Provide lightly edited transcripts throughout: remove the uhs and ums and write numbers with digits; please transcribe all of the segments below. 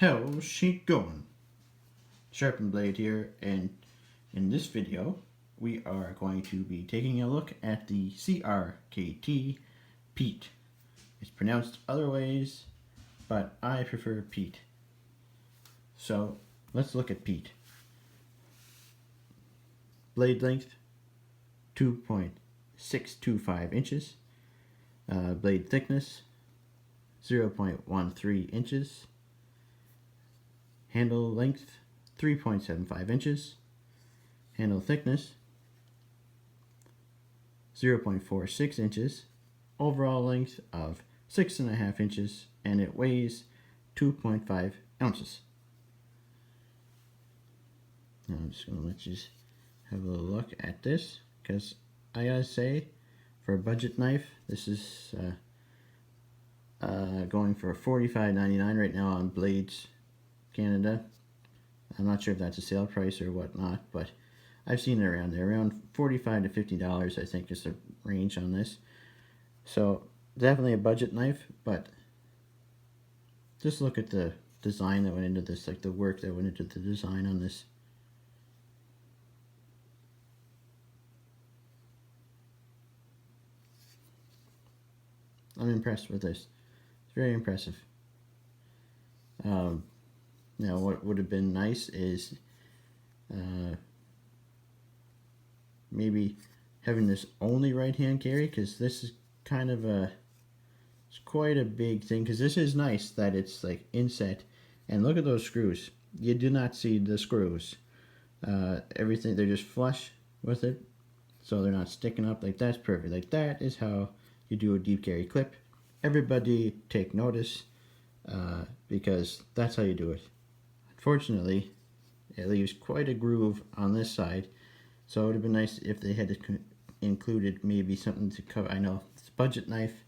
How's she going? Sharpen Blade here, and in this video, we are going to be taking a look at the CRKT Piet. It's pronounced other ways, but I prefer Piet. So let's look at Piet. Blade length 2.625 inches. Blade thickness 0.13 inches. Handle length 3.75 inches. Handle thickness 0.46 inches. Overall length of 6.5 inches, and it weighs 2.5 ounces. Now I'm just going to let you have a little look at this, because I gotta say, for a budget knife, this is going for $45.99 right now on Blades Canada. I'm not sure if that's a sale price or whatnot, but I've seen it around there. Around $45 to $50, I think, is the range on this. So definitely a budget knife, but just look at the design that went into this, like the work that went into the design on this. I'm impressed with this. It's very impressive. Now, what would have been nice is maybe having this only right-hand carry, because this is kind of it's quite a big thing, because this is nice that it's like inset, and look at those screws. You do not see the screws. Everything, they're just flush with it, so they're not sticking up. Like, that's perfect. Like, that is how you do a deep carry clip. Everybody take notice, because that's how you do it. Unfortunately, it leaves quite a groove on this side, so it would have been nice if they had included maybe something to cover. I know it's a budget knife.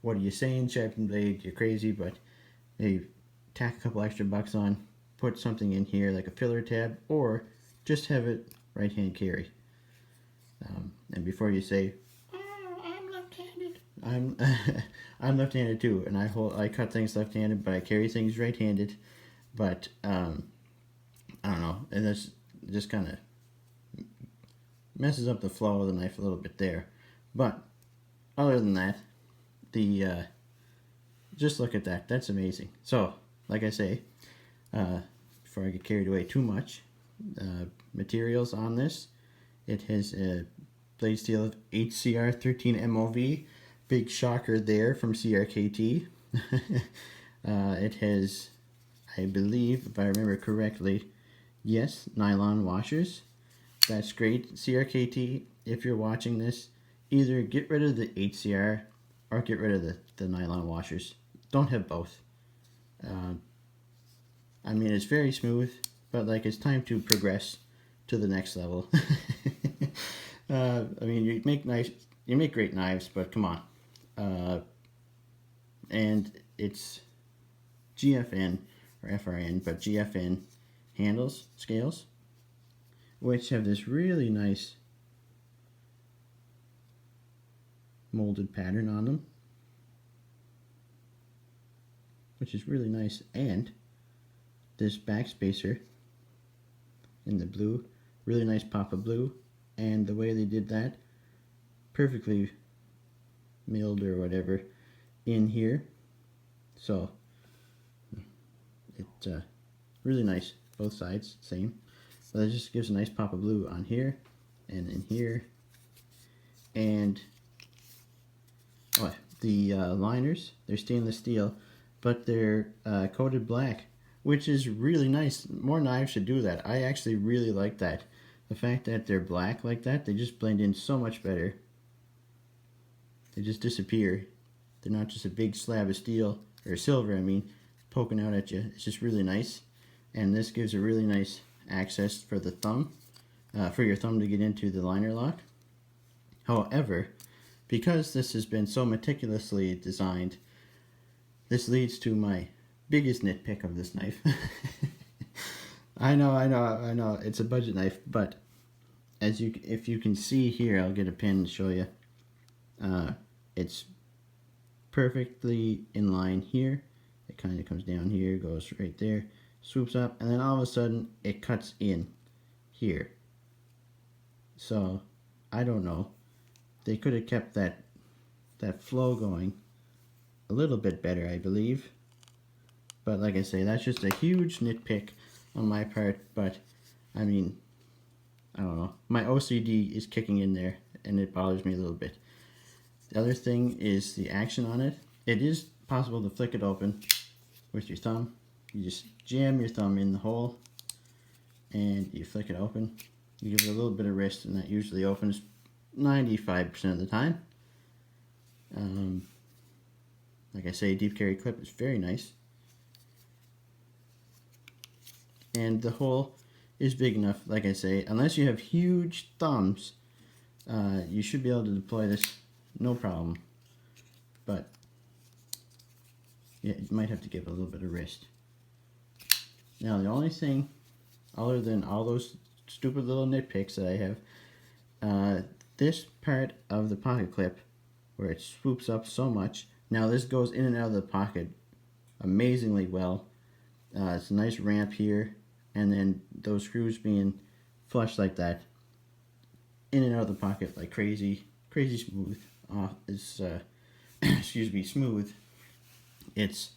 What are you saying, Sharpen Blade? You're crazy, but maybe tack a couple extra bucks on, put something in here like a filler tab, or just have it right-hand carry. And before you say, I'm left-handed, I'm left-handed too, and I cut things left-handed, but I carry things right-handed. But I don't know, and this just kind of messes up the flow of the knife a little bit there. But other than that, the just look at that. That's amazing. So, like I say, before I get carried away too much, materials on this. It has a blade steel of HCR 13 MOV. Big shocker there from CRKT. It has, I believe, if I remember correctly, yes, nylon washers. That's great. CRKT, if you're watching this, either get rid of the HCR or get rid of the nylon washers. Don't have both. I mean, it's very smooth, but like, it's time to progress to the next level. I mean, you make great knives, but come on. And it's GFN or FRN, but GFN handles, scales, which have this really nice molded pattern on them, which is really nice. And this back spacer in the blue, really nice pop of blue, and the way they did that, perfectly milled or whatever in here. So it's really nice, both sides same, but it just gives a nice pop of blue on here and in here. And the liners, they're stainless steel, but they're coated black, which is really nice. More knives should do that. I actually really like that. The fact that they're black like that, they just blend in so much better. They just disappear. They're not just a big slab of steel, or silver, I mean, poking out at you. It's just really nice. And this gives a really nice access for the thumb, for your thumb to get into the liner lock. However, because this has been so meticulously designed, this leads to my biggest nitpick of this knife. I know, it's a budget knife, but if you can see here, I'll get a pin to show you. It's perfectly in line here. It kind of comes down here, goes right there, swoops up, and then all of a sudden it cuts in here. So I don't know. They could have kept that flow going a little bit better, I believe. But like I say, that's just a huge nitpick on my part. But I mean, I don't know. My OCD is kicking in there, and it bothers me a little bit. The other thing is the action on it. It is possible to flick it open with your thumb. You just jam your thumb in the hole, and you flick it open. You give it a little bit of wrist, and that usually opens 95% of the time. Like I say, deep carry clip is very nice. And the hole is big enough, like I say, unless you have huge thumbs, you should be able to deploy this no problem. But yeah, you might have to give it a little bit of wrist. Now the only thing, other than all those stupid little nitpicks that I have, this part of the pocket clip where it swoops up so much. Now this goes in and out of the pocket amazingly well. It's a nice ramp here, and then those screws being flush like that, in and out of the pocket like crazy smooth. It's excuse me, smooth. It's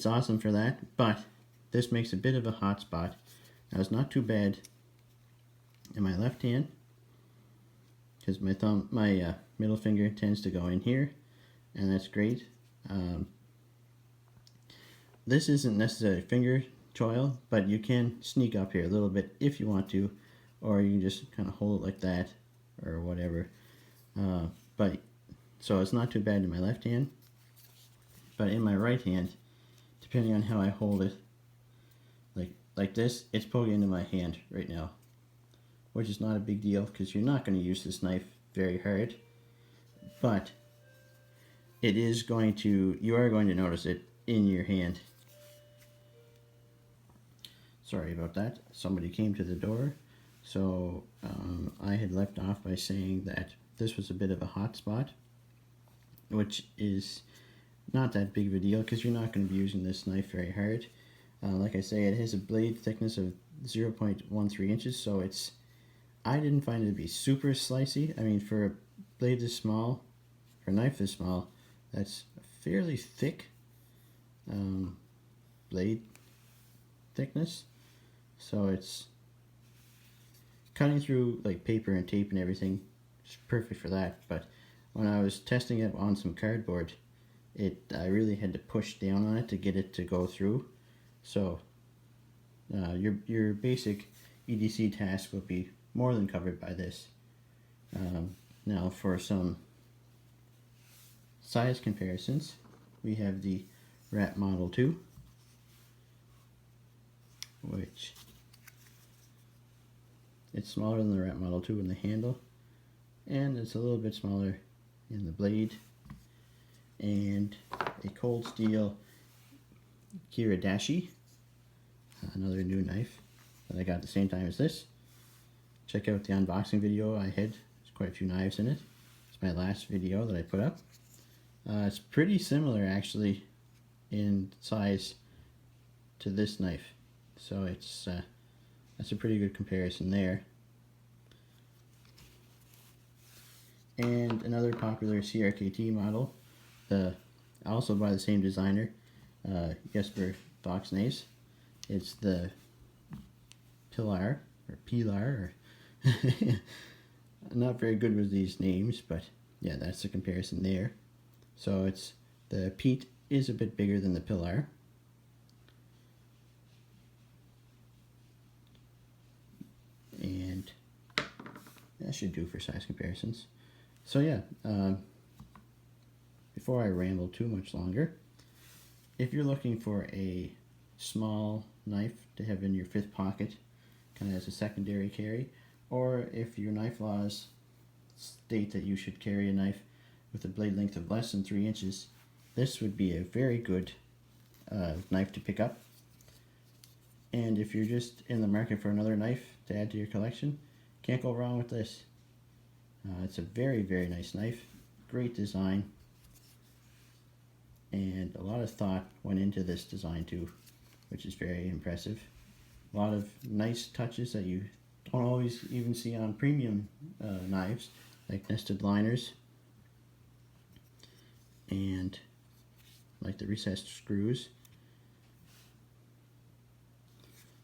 awesome for that, but this makes a bit of a hot spot. Now it's not too bad in my left hand, because my middle finger tends to go in here, and that's great. This isn't necessarily finger choil, but you can sneak up here a little bit if you want to, or you can just kind of hold it like that, or whatever. But so it's not too bad in my left hand, but in my right hand, depending on how I hold it, like this, it's poking into my hand right now, which is not a big deal because you're not going to use this knife very hard, but it is going to, you are going to notice it in your hand. Sorry about that. Somebody came to the door. So I had left off by saying that this was a bit of a hot spot, which is not that big of a deal because you're not going to be using this knife very hard. Like I say, it has a blade thickness of 0.13 inches, so I didn't find it to be super slicey. I mean, for a blade this small, for a knife this small, that's a fairly thick blade thickness. So it's cutting through like paper and tape and everything. It's perfect for that. But when I was testing it on some cardboard, I really had to push down on it to get it to go through. So your basic EDC task will be more than covered by this. Now for some size comparisons, we have the Rat Model 2, which it's smaller than the Rat Model 2 in the handle, and it's a little bit smaller in the blade. And a Cold Steel Kiradashi, another new knife that I got at the same time as this. Check out the unboxing video I had. There's quite a few knives in it. It's my last video that I put up. It's pretty similar actually in size to this knife, so it's that's a pretty good comparison there. And another popular CRKT model, also by the same designer, Jesper Voxnaes. It's the Pilar, or I'm not very good with these names, but yeah, that's the comparison there. So the Piet is a bit bigger than the Pilar. And that should do for size comparisons. So yeah, before I ramble too much longer, if you're looking for a small knife to have in your fifth pocket, kind of as a secondary carry, or if your knife laws state that you should carry a knife with a blade length of less than 3 inches, this would be a very good knife to pick up. And if you're just in the market for another knife to add to your collection, can't go wrong with this. It's a very, very nice knife, great design, and a lot of thought went into this design too, which is very impressive. A lot of nice touches that you don't always even see on premium knives, like nested liners and like the recessed screws.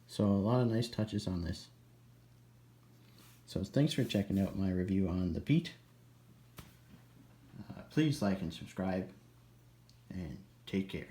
So a lot of nice touches on this. So thanks for checking out my review on the Piet. Please like and subscribe, and take care.